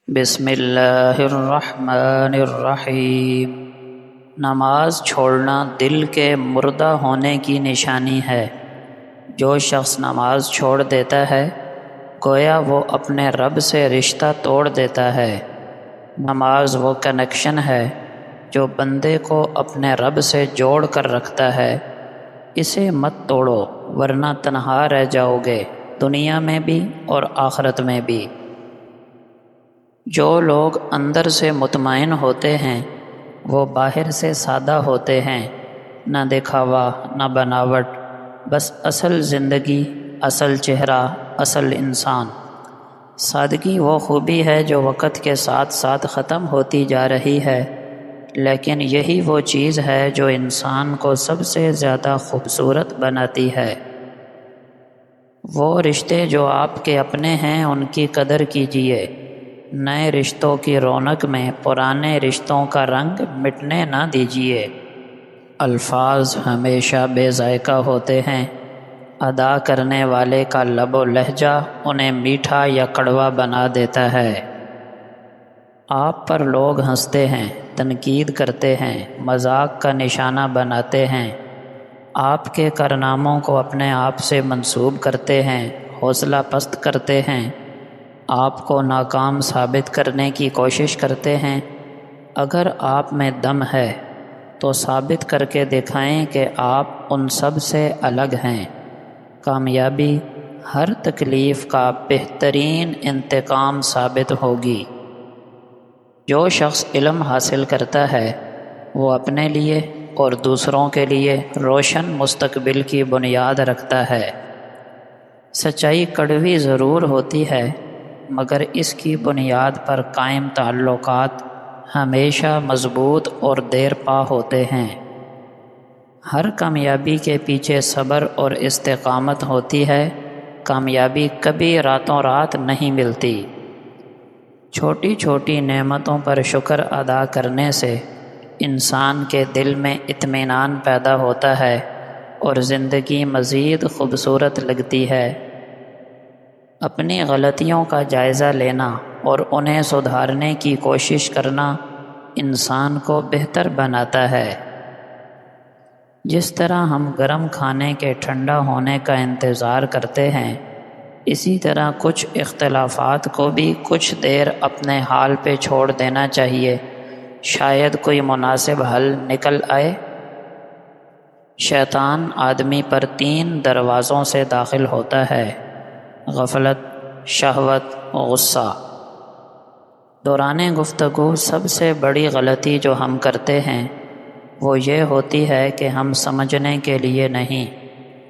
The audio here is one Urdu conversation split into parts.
بسم اللہ الرحمن الرحیم۔ نماز چھوڑنا دل کے مردہ ہونے کی نشانی ہے۔ جو شخص نماز چھوڑ دیتا ہے گویا وہ اپنے رب سے رشتہ توڑ دیتا ہے۔ نماز وہ کنیکشن ہے جو بندے کو اپنے رب سے جوڑ کر رکھتا ہے۔ اسے مت توڑو ورنہ تنہا رہ جاؤ گے، دنیا میں بھی اور آخرت میں بھی۔ جو لوگ اندر سے مطمئن ہوتے ہیں وہ باہر سے سادہ ہوتے ہیں، نہ دکھاوا نہ بناوٹ، بس اصل زندگی، اصل چہرہ، اصل انسان۔ سادگی وہ خوبی ہے جو وقت کے ساتھ ساتھ ختم ہوتی جا رہی ہے، لیکن یہی وہ چیز ہے جو انسان کو سب سے زیادہ خوبصورت بناتی ہے۔ وہ رشتے جو آپ کے اپنے ہیں ان کی قدر کیجیے۔ نئے رشتوں کی رونق میں پرانے رشتوں کا رنگ مٹنے نہ دیجیے۔ الفاظ ہمیشہ بے ذائقہ ہوتے ہیں، ادا کرنے والے کا لب و لہجہ انہیں میٹھا یا کڑوا بنا دیتا ہے۔ آپ پر لوگ ہنستے ہیں، تنقید کرتے ہیں، مذاق کا نشانہ بناتے ہیں، آپ کے کارناموں کو اپنے آپ سے منسوب کرتے ہیں، حوصلہ پست کرتے ہیں، آپ کو ناکام ثابت کرنے کی کوشش کرتے ہیں۔ اگر آپ میں دم ہے تو ثابت کر کے دکھائیں کہ آپ ان سب سے الگ ہیں۔ کامیابی ہر تکلیف کا بہترین انتقام ثابت ہوگی۔ جو شخص علم حاصل کرتا ہے وہ اپنے لیے اور دوسروں کے لیے روشن مستقبل کی بنیاد رکھتا ہے۔ سچائی کڑوی ضرور ہوتی ہے مگر اس کی بنیاد پر قائم تعلقات ہمیشہ مضبوط اور دیر پا ہوتے ہیں۔ ہر کامیابی کے پیچھے صبر اور استقامت ہوتی ہے۔ کامیابی کبھی راتوں رات نہیں ملتی۔ چھوٹی چھوٹی نعمتوں پر شکر ادا کرنے سے انسان کے دل میں اطمینان پیدا ہوتا ہے اور زندگی مزید خوبصورت لگتی ہے۔ اپنی غلطیوں کا جائزہ لینا اور انہیں سدھارنے کی کوشش کرنا انسان کو بہتر بناتا ہے۔ جس طرح ہم گرم کھانے کے ٹھنڈا ہونے کا انتظار کرتے ہیں، اسی طرح کچھ اختلافات کو بھی کچھ دیر اپنے حال پہ چھوڑ دینا چاہیے، شاید کوئی مناسب حل نکل آئے۔ شیطان آدمی پر 3 دروازوں سے داخل ہوتا ہے: غفلت، شہوت، غصہ۔ دوران گفتگو سب سے بڑی غلطی جو ہم کرتے ہیں وہ یہ ہوتی ہے کہ ہم سمجھنے کے لیے نہیں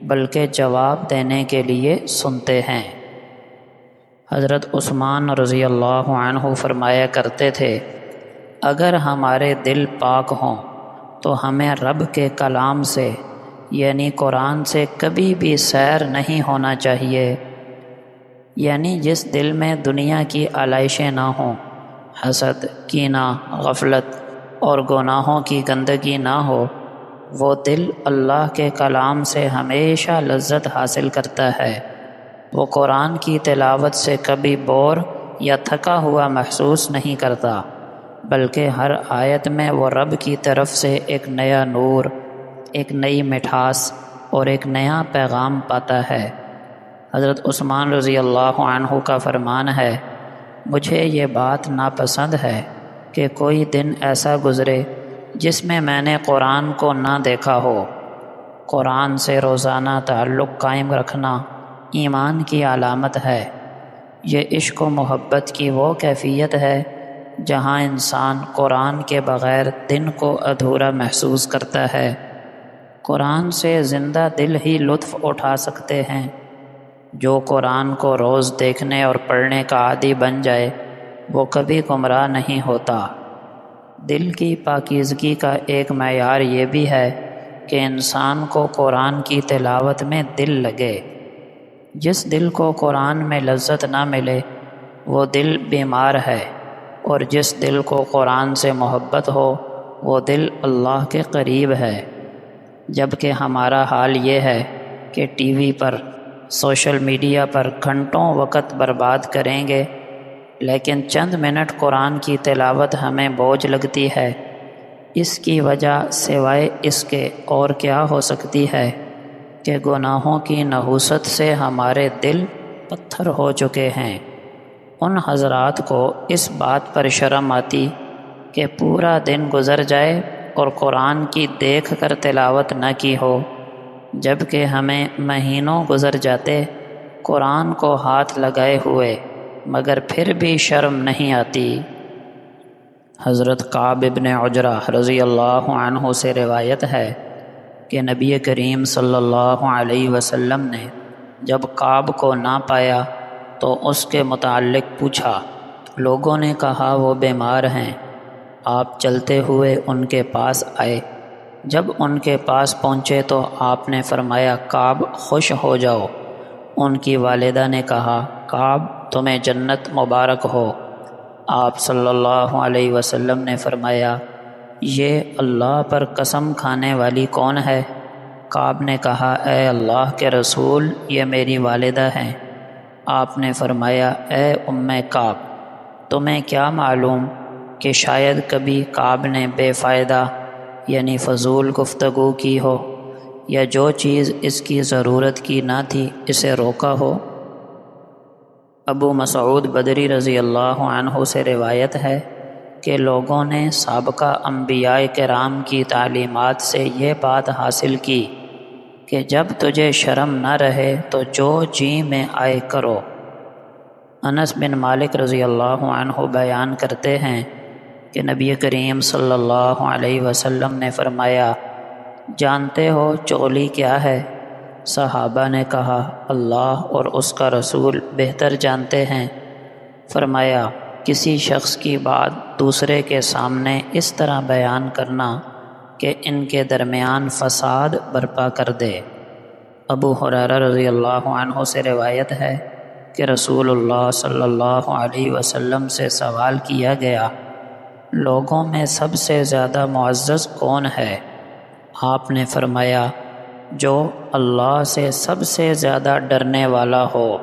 بلکہ جواب دینے کے لیے سنتے ہیں۔ حضرت عثمان رضی اللہ عنہ فرمایا کرتے تھے، اگر ہمارے دل پاک ہوں تو ہمیں رب کے کلام سے یعنی قرآن سے کبھی بھی سیر نہیں ہونا چاہیے۔ یعنی جس دل میں دنیا کی آلائشیں نہ ہوں، حسد، کینہ، غفلت اور گناہوں کی گندگی نہ ہو، وہ دل اللہ کے کلام سے ہمیشہ لذت حاصل کرتا ہے۔ وہ قرآن کی تلاوت سے کبھی بور یا تھکا ہوا محسوس نہیں کرتا، بلکہ ہر آیت میں وہ رب کی طرف سے ایک نیا نور، ایک نئی مٹھاس اور ایک نیا پیغام پاتا ہے۔ حضرت عثمان رضی اللہ عنہ کا فرمان ہے، مجھے یہ بات ناپسند ہے کہ کوئی دن ایسا گزرے جس میں میں نے قرآن کو نہ دیکھا ہو۔ قرآن سے روزانہ تعلق قائم رکھنا ایمان کی علامت ہے۔ یہ عشق و محبت کی وہ کیفیت ہے جہاں انسان قرآن کے بغیر دن کو ادھورا محسوس کرتا ہے۔ قرآن سے زندہ دل ہی لطف اٹھا سکتے ہیں۔ جو قرآن کو روز دیکھنے اور پڑھنے کا عادی بن جائے وہ کبھی گمراہ نہیں ہوتا۔ دل کی پاکیزگی کا ایک معیار یہ بھی ہے کہ انسان کو قرآن کی تلاوت میں دل لگے۔ جس دل کو قرآن میں لذت نہ ملے وہ دل بیمار ہے، اور جس دل کو قرآن سے محبت ہو وہ دل اللہ کے قریب ہے۔ جبکہ ہمارا حال یہ ہے کہ ٹی وی پر، سوشل میڈیا پر گھنٹوں وقت برباد کریں گے لیکن چند منٹ قرآن کی تلاوت ہمیں بوجھ لگتی ہے۔ اس کی وجہ سوائے اس کے اور کیا ہو سکتی ہے کہ گناہوں کی نحوست سے ہمارے دل پتھر ہو چکے ہیں۔ ان حضرات کو اس بات پر شرم آتی کہ پورا دن گزر جائے اور قرآن کی دیکھ کر تلاوت نہ کی ہو، جبکہ ہمیں مہینوں گزر جاتے قرآن کو ہاتھ لگائے ہوئے، مگر پھر بھی شرم نہیں آتی۔ حضرت کعب ابن عجرہ رضی اللہ عنہ سے روایت ہے کہ نبی کریم صلی اللہ علیہ وسلم نے جب کعب کو نہ پایا تو اس کے متعلق پوچھا۔ لوگوں نے کہا وہ بیمار ہیں۔ آپ چلتے ہوئے ان کے پاس آئے۔ جب ان کے پاس پہنچے تو آپ نے فرمایا، کعب خوش ہو جاؤ۔ ان کی والدہ نے کہا، کعب تمہیں جنت مبارک ہو۔ آپ صلی اللہ علیہ وسلم نے فرمایا، یہ اللہ پر قسم کھانے والی کون ہے؟ کعب نے کہا، اے اللہ کے رسول، یہ میری والدہ ہیں۔ آپ نے فرمایا، اے ام کعب، تمہیں کیا معلوم کہ شاید کبھی کعب نے بے فائدہ یعنی فضول گفتگو کی ہو، یا جو چیز اس کی ضرورت کی نہ تھی اسے روکا ہو۔ ابو مسعود بدری رضی اللہ عنہ سے روایت ہے کہ لوگوں نے سابقہ انبیاء کرام کی تعلیمات سے یہ بات حاصل کی کہ جب تجھے شرم نہ رہے تو جو جی میں آئے کرو۔ انس بن مالک رضی اللہ عنہ بیان کرتے ہیں کہ نبی کریم صلی اللہ علیہ وسلم نے فرمایا، جانتے ہو چغلی کیا ہے؟ صحابہ نے کہا، اللہ اور اس کا رسول بہتر جانتے ہیں۔ فرمایا، کسی شخص کی بات دوسرے کے سامنے اس طرح بیان کرنا کہ ان کے درمیان فساد برپا کر دے۔ ابو ہریرہ رضی اللہ عنہ سے روایت ہے کہ رسول اللہ صلی اللہ علیہ وسلم سے سوال کیا گیا، لوگوں میں سب سے زیادہ معزز کون ہے؟ آپ نے فرمایا، جو اللہ سے سب سے زیادہ ڈرنے والا ہو۔